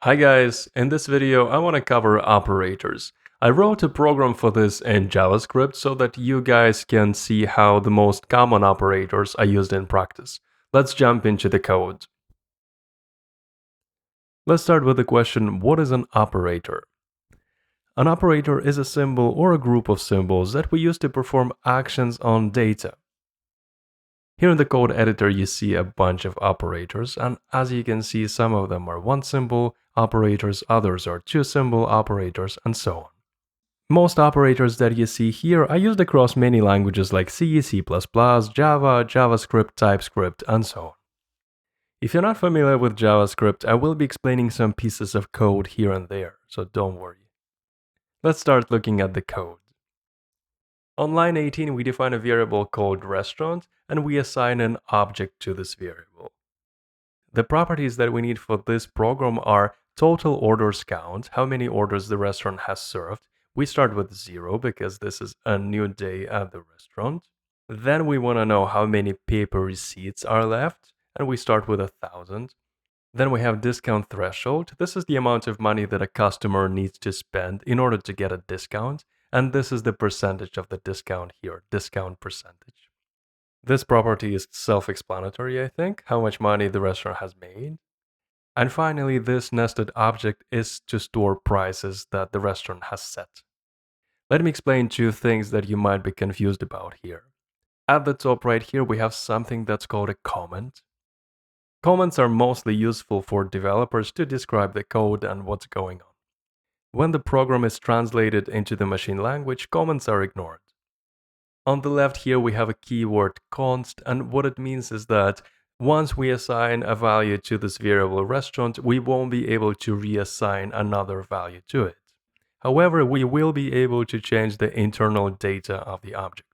Hi guys, in this video I want to cover operators. I wrote a program for this in JavaScript so that you guys can see how the most common operators are used in practice. Let's jump into the code. Let's start with the question, what is an operator? An operator is a symbol or a group of symbols that we use to perform actions on data. Here in the code editor you see a bunch of operators, and as you can see some of them are one symbol operators, others are two symbol operators, and so on. Most operators that you see here are used across many languages like C, C++, Java, JavaScript, TypeScript, and so on. If you're not familiar with JavaScript, I will be explaining some pieces of code here and there, so don't worry. Let's start looking at the code. On line 18, we define a variable called restaurant, and we assign an object to this variable. The properties that we need for this program are total orders count, how many orders the restaurant has served. We start with 0 because this is a new day at the restaurant. Then we want to know how many paper receipts are left, and we start with 1,000. Then we have discount threshold. This is the amount of money that a customer needs to spend in order to get a discount, and this is the percentage of the discount here, discount percentage. This property is self-explanatory, I think, how much money the restaurant has made. And finally, this nested object is to store prices that the restaurant has set. Let me explain two things that you might be confused about here. At the top right here, we have something that's called a comment. Comments are mostly useful for developers to describe the code and what's going on. When the program is translated into the machine language, comments are ignored. On the left here we have a keyword const, and what it means is that once we assign a value to this variable restaurant, we won't be able to reassign another value to it. However, we will be able to change the internal data of the object.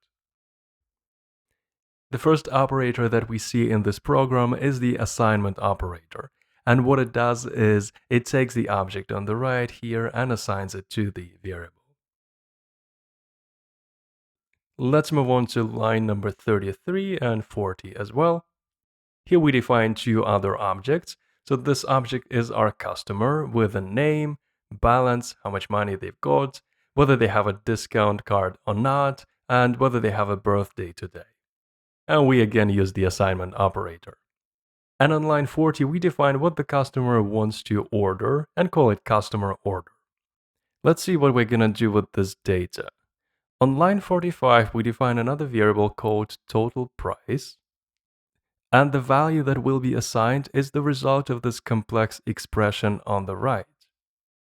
The first operator that we see in this program is the assignment operator. And what it does is it takes the object on the right here and assigns it to the variable. Let's move on to line number 33 and 40 as well. Here we define two other objects. So this object is our customer with a name, balance, how much money they've got, whether they have a discount card or not, and whether they have a birthday today. And we again use the assignment operator. And on line 40, we define what the customer wants to order and call it customer order. Let's see what we're going to do with this data. On line 45, we define another variable called total price. And the value that will be assigned is the result of this complex expression on the right.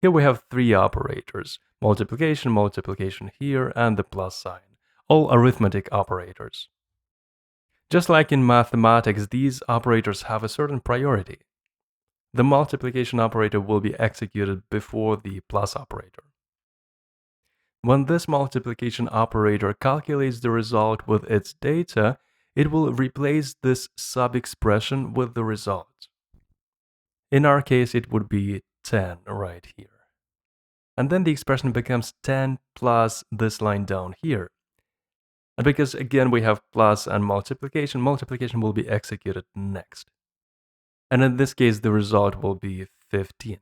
Here we have three operators, multiplication, multiplication here, and the plus sign, all arithmetic operators. Just like in mathematics, these operators have a certain priority. The multiplication operator will be executed before the plus operator. When this multiplication operator calculates the result with its data, it will replace this sub-expression with the result. In our case, it would be 10 right here. And then the expression becomes 10 plus this line down here. And because again we have plus and multiplication, multiplication will be executed next. And in this case, the result will be 15.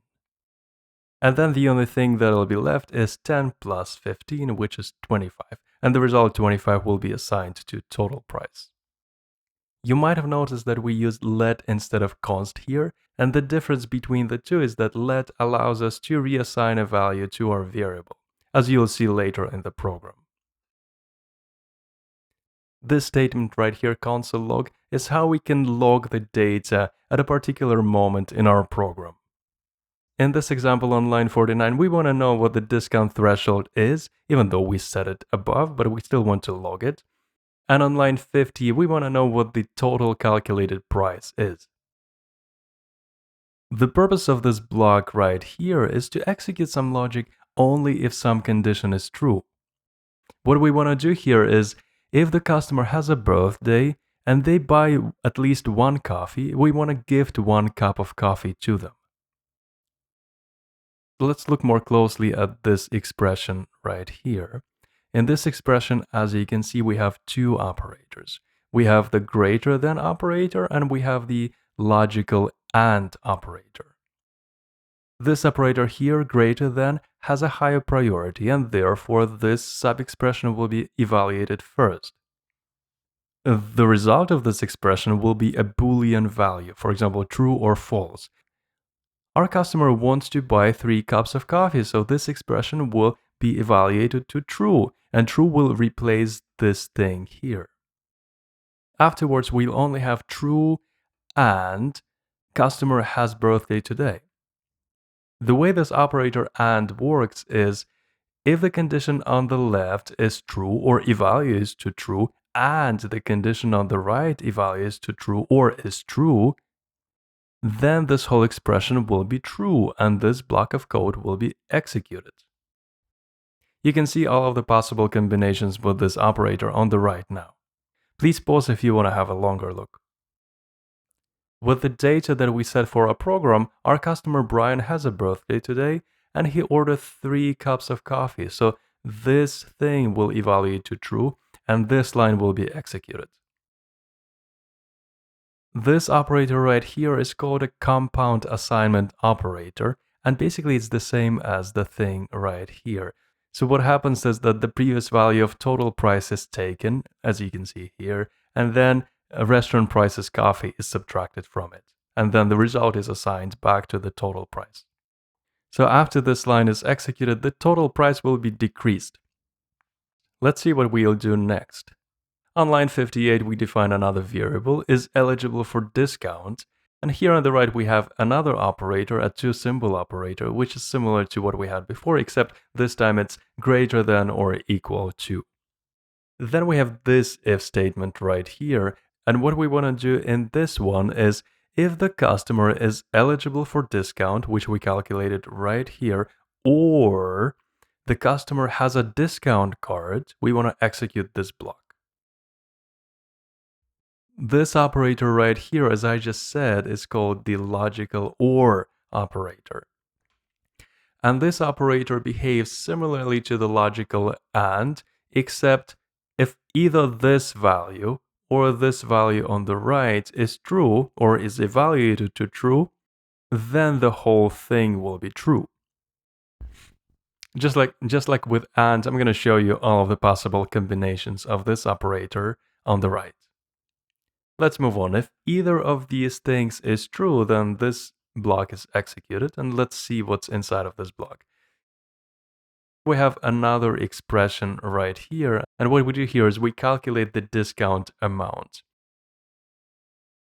And then the only thing that will be left is 10 plus 15, which is 25. And the result 25 will be assigned to total price. You might have noticed that we used let instead of const here, and the difference between the two is that let allows us to reassign a value to our variable, as you'll see later in the program. This statement right here, console log, is how we can log the data at a particular moment in our program. In this example on line 49, we want to know what the discount threshold is, even though we set it above, but we still want to log it. And on line 50, we want to know what the total calculated price is. The purpose of this block right here is to execute some logic only if some condition is true. What we want to do here is, if the customer has a birthday and they buy at least one coffee, we want to gift 1 cup of coffee to them. Let's look more closely at this expression right here. In this expression, as you can see, we have two operators. We have the greater than operator and we have the logical AND operator. This operator here, greater than, has a higher priority, and therefore this sub-expression will be evaluated first. The result of this expression will be a Boolean value, for example, true or false. Our customer wants to buy 3 cups of coffee, so this expression will be evaluated to true, and true will replace this thing here. Afterwards, we'll only have true and customer has birthday today. The way this operator AND works is if the condition on the left is true or evaluates to true, and the condition on the right evaluates to true or is true, then this whole expression will be true and this block of code will be executed. You can see all of the possible combinations with this operator on the right now. Please pause if you want to have a longer look. With the data that we set for our program, our customer Brian has a birthday today and he ordered 3 cups of coffee. So this thing will evaluate to true and this line will be executed. This operator right here is called a compound assignment operator, and basically it's the same as the thing right here. So what happens is that the previous value of total price is taken, as you can see here, and then a restaurant price's coffee is subtracted from it, and then the result is assigned back to the total price. So after this line is executed, the total price will be decreased. Let's see what we'll do next. On line 58, we define another variable, is eligible for discount, and here on the right we have another operator, a two-symbol operator, which is similar to what we had before, except this time it's greater than or equal to. Then we have this if statement right here, and what we want to do in this one is if the customer is eligible for discount, which we calculated right here, or the customer has a discount card, we want to execute this block. This operator right here, as I just said, is called the logical OR operator. And this operator behaves similarly to the logical AND, except if either this value or this value on the right is true or is evaluated to true, then the whole thing will be true. Just like with AND, I'm going to show you all of the possible combinations of this operator on the right. Let's move on. If either of these things is true, then this block is executed, and let's see what's inside of this block. We have another expression right here, and what we do here is we calculate the discount amount.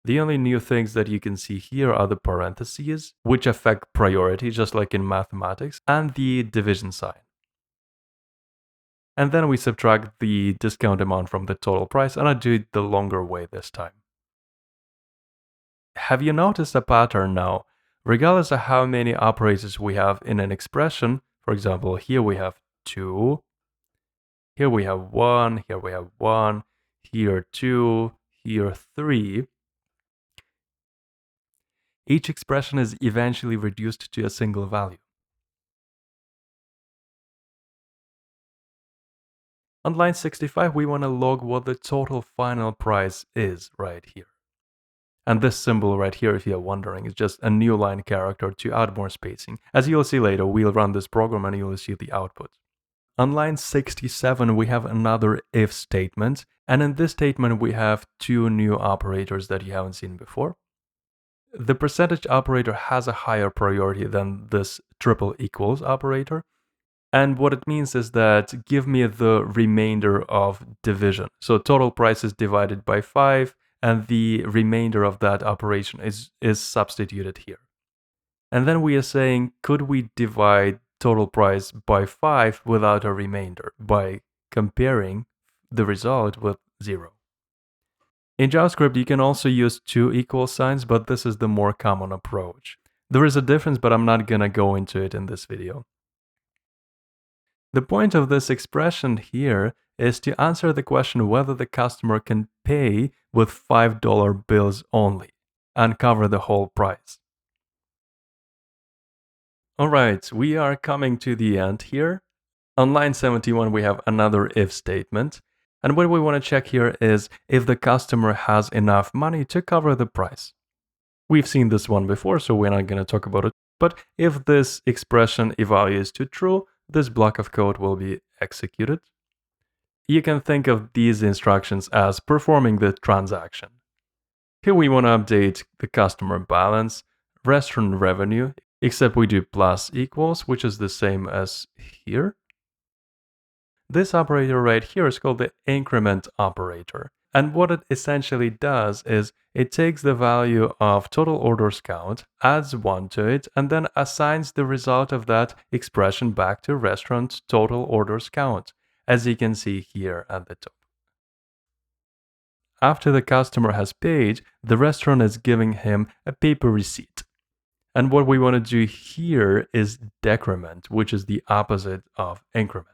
The only new things that you can see here are the parentheses, which affect priority, just like in mathematics, and the division sign. And then we subtract the discount amount from the total price, and I do it the longer way this time. Have you noticed a pattern now? Regardless of how many operators we have in an expression, for example, here we have 2, here we have 1, here we have 1, here 2, here 3. Each expression is eventually reduced to a single value. On line 65, we want to log what the total final price is right here. And this symbol right here, if you're wondering, is just a new line character to add more spacing. As you'll see later, we'll run this program and you'll see the output. On line 67, we have another if statement. And in this statement, we have 2 new operators that you haven't seen before. The percentage operator has a higher priority than this triple equals operator. And what it means is that give me the remainder of division. So total price is divided by 5, and the remainder of that operation is substituted here. And then we are saying, could we divide total price by 5 without a remainder by comparing the result with 0? In JavaScript, you can also use 2 equal signs, but this is the more common approach. There is a difference, but I'm not gonna go into it in this video. The point of this expression here is to answer the question whether the customer can pay with $5 bills only and cover the whole price. Alright, we are coming to the end here. On line 71, we have another if statement. And what we want to check here is if the customer has enough money to cover the price. We've seen this one before, so we're not going to talk about it. But if this expression evaluates to true, this block of code will be executed. You can think of these instructions as performing the transaction. Here we want to update the customer balance, restaurant revenue, except we do plus equals, which is the same as here. This operator right here is called the increment operator. And what it essentially does is it takes the value of total orders count, adds 1 to it, and then assigns the result of that expression back to restaurant total orders count, as you can see here at the top. After the customer has paid, the restaurant is giving him a paper receipt. And what we want to do here is decrement, which is the opposite of increment.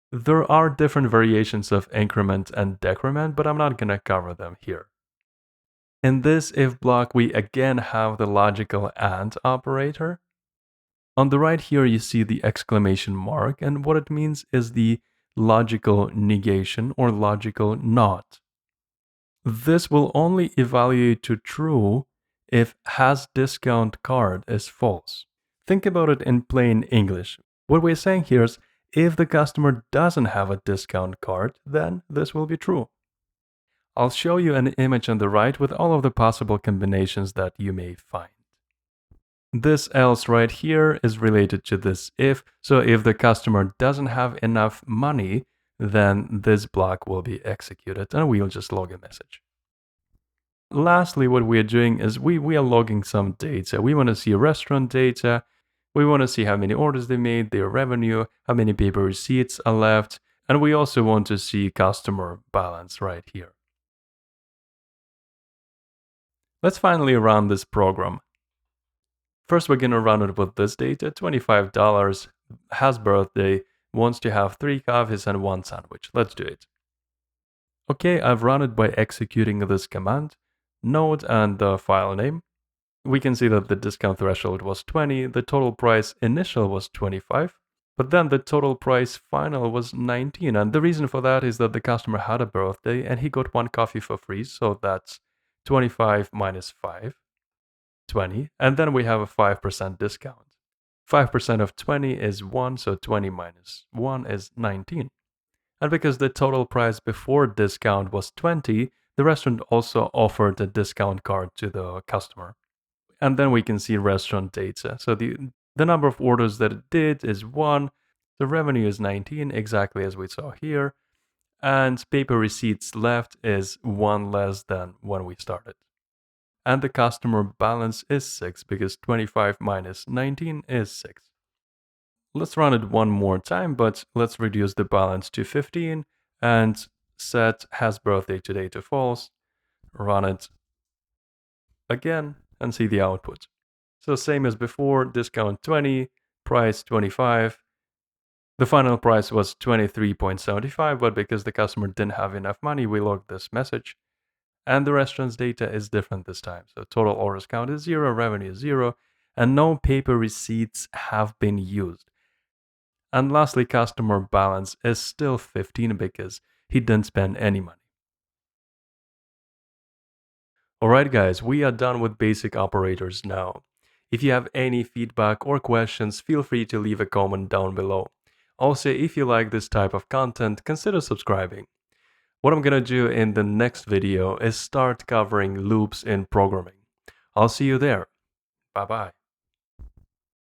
There are different variations of increment and decrement, but I'm not going to cover them here. In this if block, we again have the logical AND operator. On the right here, you see the exclamation mark, and what it means is the logical negation or logical not. This will only evaluate to true if has discount card is false. Think about it in plain English. What we're saying here is if the customer doesn't have a discount card, then this will be true. I'll show you an image on the right with all of the possible combinations that you may find. This else right here is related to this if. So if the customer doesn't have enough money, then this block will be executed and we'll just log a message. Lastly, what we are doing is we are logging some data. We want to see restaurant data. We want to see how many orders they made, their revenue, how many paper receipts are left, and we also want to see customer balance right here. Let's finally run this program. First, we're going to run it with this data, $25, has birthday, wants to have 3 coffees and 1 sandwich. Let's do it. Okay, I've run it by executing this command, node and the file name. We can see that the discount threshold was 20, the total price initial was 25, but then the total price final was 19. And the reason for that is that the customer had a birthday and he got 1 coffee for free, so that's 25 minus 5. 20, and then we have a 5% discount. 5% of 20 is 1, so 20 minus 1 is 19. And because the total price before discount was 20, the restaurant also offered a discount card to the customer. And then we can see restaurant data. So the number of orders that it did is 1, the revenue is 19, exactly as we saw here, and paper receipts left is 1 less than when we started. And the customer balance is 6 because 25 minus 19 is 6. Let's run it one more time, but let's reduce the balance to 15 and set has birthday today to false. Run it again and see the output. So same as before, discount 20, price 25. The final price was 23.75, but because the customer didn't have enough money, we logged this message. And the restaurant's data is different this time. So total orders count is 0, revenue is 0, and no paper receipts have been used. And lastly, customer balance is still 15 because he didn't spend any money. Alright guys, we are done with basic operators now. If you have any feedback or questions, feel free to leave a comment down below. Also, if you like this type of content, consider subscribing. What I'm gonna do in the next video is start covering loops in programming. I'll see you there. Bye bye.